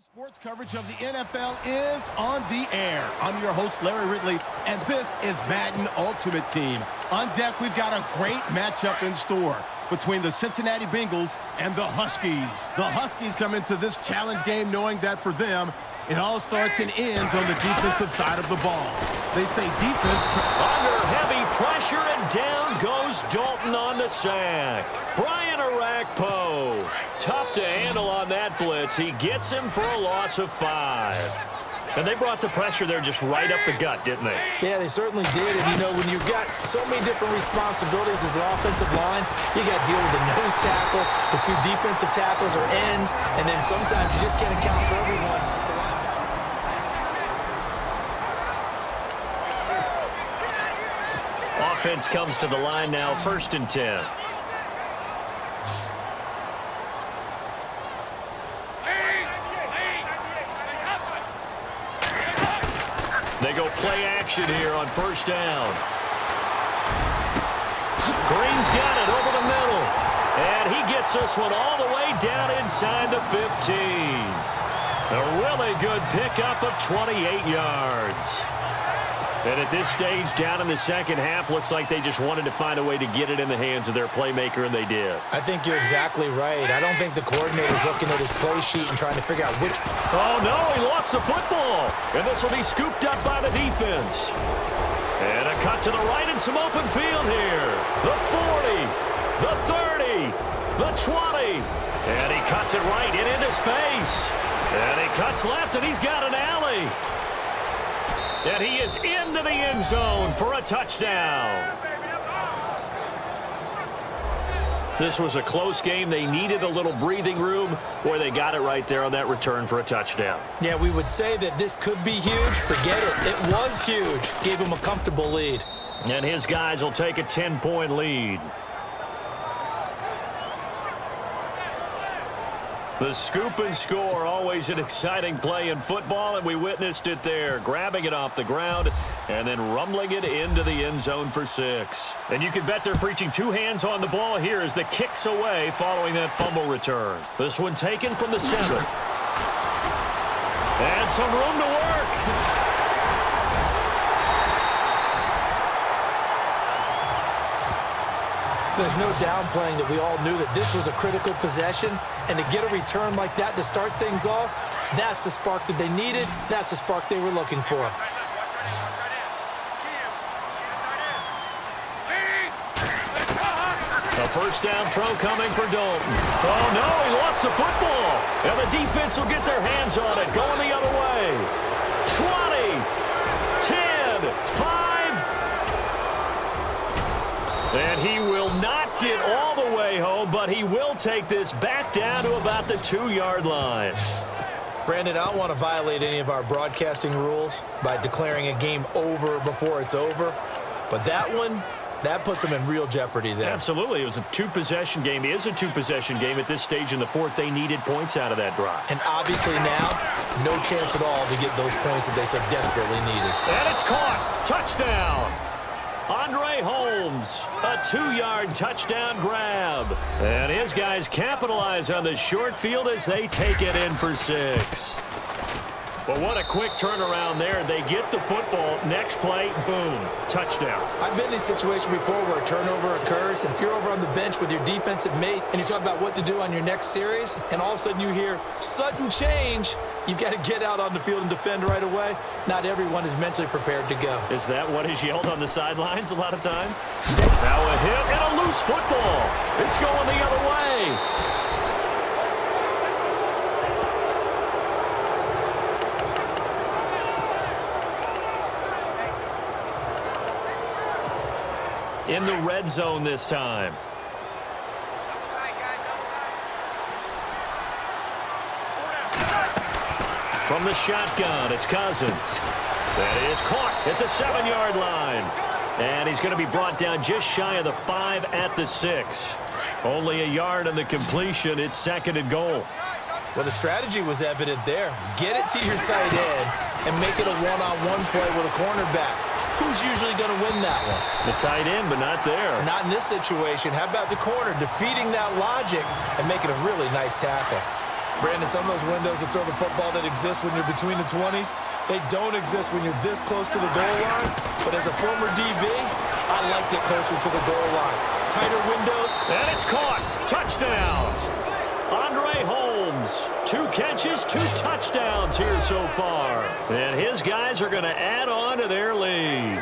Sports coverage of the NFL is on the air. I'm your host, Larry Ridley, and this is Madden Ultimate Team. On deck, we've got a great matchup in store between the Cincinnati Bengals and the Huskies. The Huskies come into this challenge game knowing that for them, it all starts and ends on the defensive side of the ball. They say defense... Under heavy pressure, and down goes Dalton on the sack. Brian Arakpo. Tough to handle on that blitz. He gets him for a loss of 5. And they brought the pressure there just right up the gut, didn't they? Yeah, they certainly did. And, you know, when you've got so many different responsibilities as an offensive line, you got to deal with the nose tackle, the 2 defensive tackles or ends, and then sometimes you just can't account for everyone. Offense comes to the line now, 1st and 10. They go play action here on 1st down. Green's got it over the middle. And he gets this one all the way down inside the 15. A really good pickup of 28 yards. And at this stage, down in the second half, looks like they just wanted to find a way to get it in the hands of their playmaker, and they did. I think you're exactly right. I don't think the coordinator's looking at his play sheet and trying to figure out which... Oh, no, he lost the football. And this will be scooped up by the defense. And a cut to the right and some open field here. The 40, the 30, the 20. And he cuts it right and into space. And he cuts left, and he's got an alley. And he is into the end zone for a touchdown. This was a close game. They needed a little breathing room. Boy, they got it right there on that return for a touchdown. Yeah, we would say that this could be huge. Forget it. It was huge. Gave him a comfortable lead. And his guys will take a 10-point lead. The scoop and score, always an exciting play in football, and we witnessed it there, grabbing it off the ground and then rumbling it into the end zone for 6. And you can bet they're preaching 2 hands on the ball here as the kick's away following that fumble return. This one taken from the 7. And some room to work. There's no downplaying that we all knew that this was a critical possession, and to get a return like that to start things off, that's the spark that they needed. That's the spark they were looking for. A 1st down throw coming for Dalton. Oh, no, he lost the football. And the defense will get their hands on it, going the other way. 20, 10, 5. And he will not get all the way home, but he will take this back down to about the 2-yard line. Brandon, I don't want to violate any of our broadcasting rules by declaring a game over before it's over, but that one, that puts them in real jeopardy there. Absolutely. It was a 2-possession game. It is a 2-possession game at this stage in the 4th. They needed points out of that drive. And obviously now, no chance at all to get those points that they so desperately needed. And it's caught. Touchdown. Andre Holmes, a 2-yard touchdown grab. And his guys capitalize on the short field as they take it in for 6. But what a quick turnaround there. They get the football. Next play, boom, touchdown. I've been in a situation before where a turnover occurs, and if you're over on the bench with your defensive mate and you talk about what to do on your next series, and all of a sudden you hear sudden change, you've got to get out on the field and defend right away. Not everyone is mentally prepared to go. Is that what is yelled on the sidelines a lot of times? Now a hit and a loose football. It's going the other way. In the red zone this time. From the shotgun, it's Cousins. That is caught at the 7-yard line. And he's going to be brought down just shy of the 5 at the 6. Only a yard on the completion. It's 2nd and goal. Well, the strategy was evident there. Get it to your tight end and make it a one-on-one play with a cornerback. Who's usually going to win that one? The tight end, but not there. Not in this situation. How about the corner defeating that logic and making a really nice tackle? Brandon, some of those windows to throw the football that exist when you're between the 20s, they don't exist when you're this close to the goal line. But as a former DB, I liked it closer to the goal line. Tighter windows. And it's caught. Touchdown. Andre Holmes. 2 catches, 2 touchdowns here so far. And his guys are going to add on to their lead.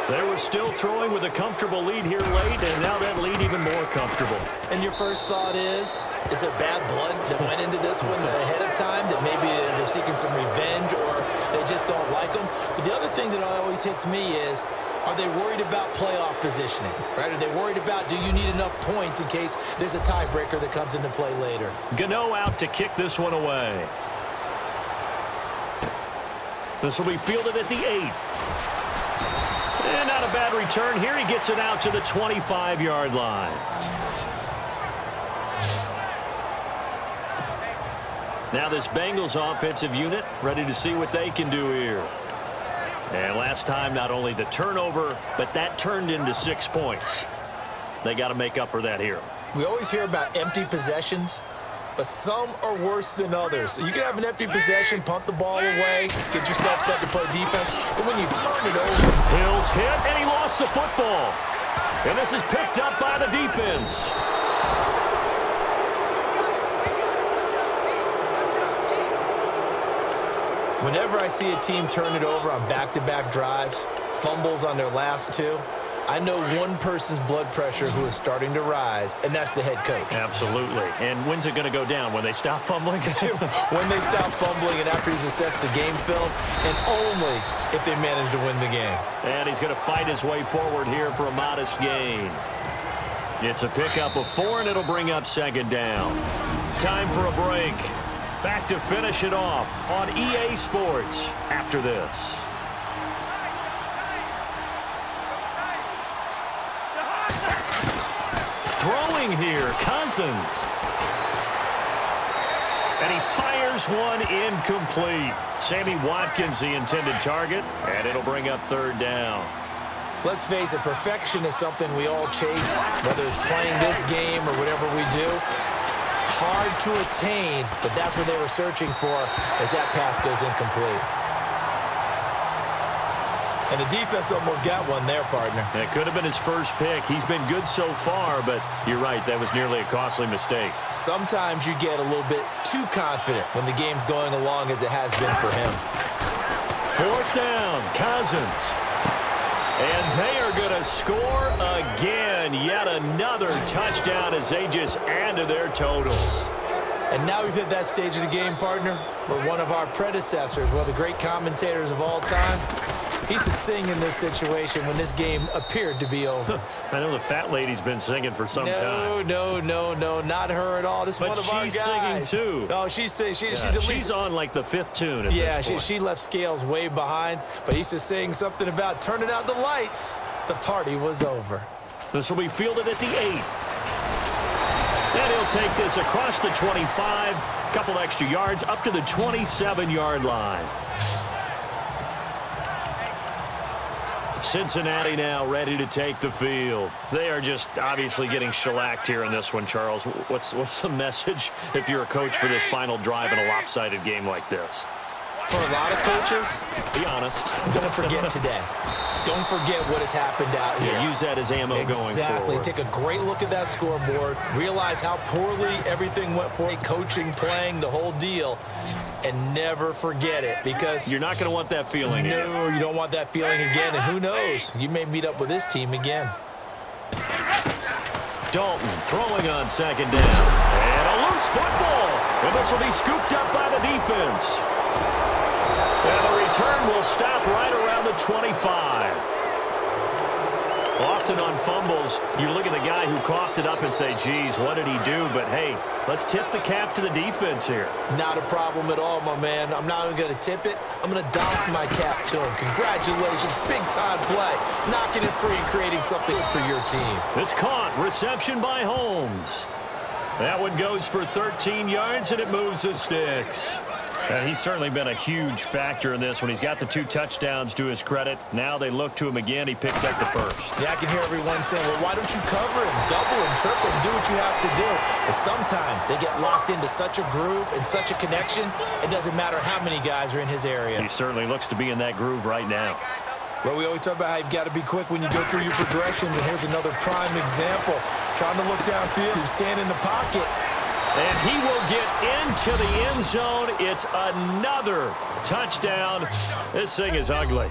They were still throwing with a comfortable lead here late, and now that lead even more comfortable. And your first thought is there bad blood that went into this one ahead of time, that maybe they're seeking some revenge or they just don't like them? But the other thing that always hits me is, are they worried about playoff positioning, right? Are they worried about, do you need enough points in case there's a tiebreaker that comes into play later? Gano out to kick this one away. This will be fielded at the 8. And not a bad return here. He gets it out to the 25-yard line. Now this Bengals offensive unit ready to see what they can do here. And last time, not only the turnover, but that turned into 6 points. They got to make up for that here. We always hear about empty possessions, but some are worse than others. You can have an empty possession, punt the ball away, get yourself set to play defense, but when you turn it over... Hill's hit, and he lost the football. And this is picked up by the defense. Whenever I see a team turn it over on back-to-back drives, fumbles on their last 2, I know one person's blood pressure who is starting to rise, and that's the head coach. Absolutely. And when's it going to go down? When they stop fumbling? When they stop fumbling and after he's assessed the game film, and only if they manage to win the game. And he's going to fight his way forward here for a modest gain. It's a pickup of 4, and it'll bring up 2nd down. Time for a break. Back to finish it off on EA Sports after this. Throwing here, Cousins. And he fires one incomplete. Sammy Watkins, the intended target, and it'll bring up 3rd down. Let's face it, perfection is something we all chase, whether it's playing this game or whatever we do. Hard to attain, but that's what they were searching for as that pass goes incomplete. And the defense almost got one there, partner. It could have been his first pick. He's been good so far, but you're right, that was nearly a costly mistake. Sometimes you get a little bit too confident when the game's going along as it has been for him. 4th down, Cousins. And they are going to score again. Yet another touchdown as they just add to their totals. And now we've hit that stage of the game, partner, where one of our predecessors, one of the great commentators of all time, he used to sing in this situation when this game appeared to be over. I know the fat lady's been singing for some time. No, not her at all. This is one of our guys. But she's singing, too. Oh, she's singing. She's on, like, the 5th tune at this point. She left Scales way behind, but he used to sing something about turning out the lights. The party was over. This will be fielded at the 8. And he'll take this across the 25, couple extra yards, up to the 27-yard line. Cincinnati now ready to take the field. They are just obviously getting shellacked here in this one, Charles. What's the message if you're a coach for this final drive in a lopsided game like this? For a lot of coaches, be honest. Don't forget today. Don't forget what has happened out here. Yeah, use that as ammo going forward. Exactly. Take a great look at that scoreboard. Realize how poorly everything went for coaching, playing, the whole deal. And never forget it, because you're not going to want that feeling again. No, you don't want that feeling again. And who knows? You may meet up with this team again. Dalton throwing on 2nd down. And a loose football. And this will be scooped up by the defense. And the return will stop right around the 25. Often on fumbles, you look at the guy who coughed it up and say, geez, what did he do? But, hey, let's tip the cap to the defense here. Not a problem at all, my man. I'm not even going to tip it. I'm going to doff my cap to him. Congratulations. Big-time play. Knocking it free and creating something for your team. It's caught. Reception by Holmes. That one goes for 13 yards, and it moves the sticks. He's certainly been a huge factor in this when he's got the 2 touchdowns to his credit. Now they look to him again. He picks up the first. Yeah, I can hear everyone saying, well, why don't you cover him, double him, triple to do what you have to do. But sometimes they get locked into such a groove and such a connection, it doesn't matter how many guys are in his area. He certainly looks to be in that groove right now. Well, we always talk about how you've got to be quick when you go through your progressions, and here's another prime example. Trying to look downfield, he was standing in the pocket. And he will get into the end zone. It's another touchdown. This thing is ugly.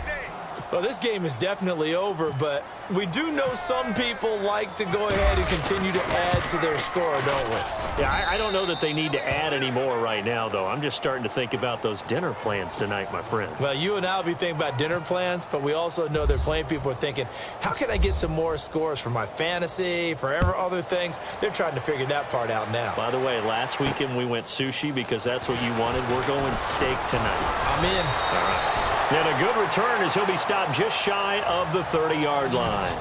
Well, this game is definitely over, but we do know some people like to go ahead and continue to add to their score, don't we? Yeah, I don't know that they need to add any more right now, though. I'm just starting to think about those dinner plans tonight, my friend. Well, you and I will be thinking about dinner plans, but we also know they're playing people are thinking, how can I get some more scores for my fantasy, for other things? They're trying to figure that part out now. By the way, last weekend we went sushi because that's what you wanted. We're going steak tonight. I'm in. All right. And a good return as he'll be stopped just shy of the 30-yard line.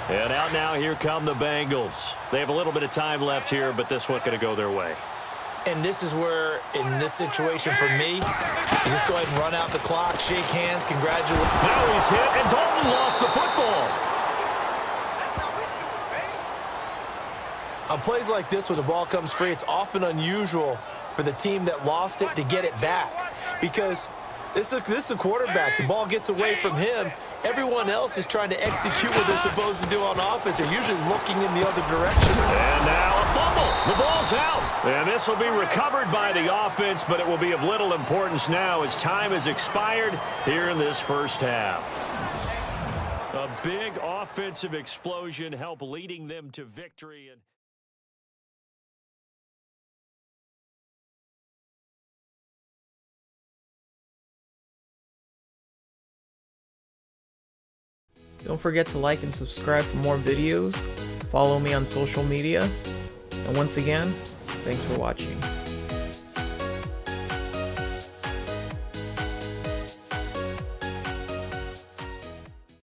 And out now, here come the Bengals. They have a little bit of time left here, but this one's going to go their way. And this is where, in this situation for me, you just go ahead and run out the clock, shake hands, congratulate. Now he's hit, and Dalton lost the football. On plays like this, when the ball comes free, it's often unusual for the team that lost it to get it back, because this is the quarterback. The ball gets away from him. Everyone else is trying to execute what they're supposed to do on offense. They're usually looking in the other direction. And now a fumble. The ball's out. And this will be recovered by the offense, but it will be of little importance now as time has expired here in this first half. A big offensive explosion helped leading them to victory. Don't forget to like and subscribe for more videos. Follow me on social media. And once again, thanks for watching.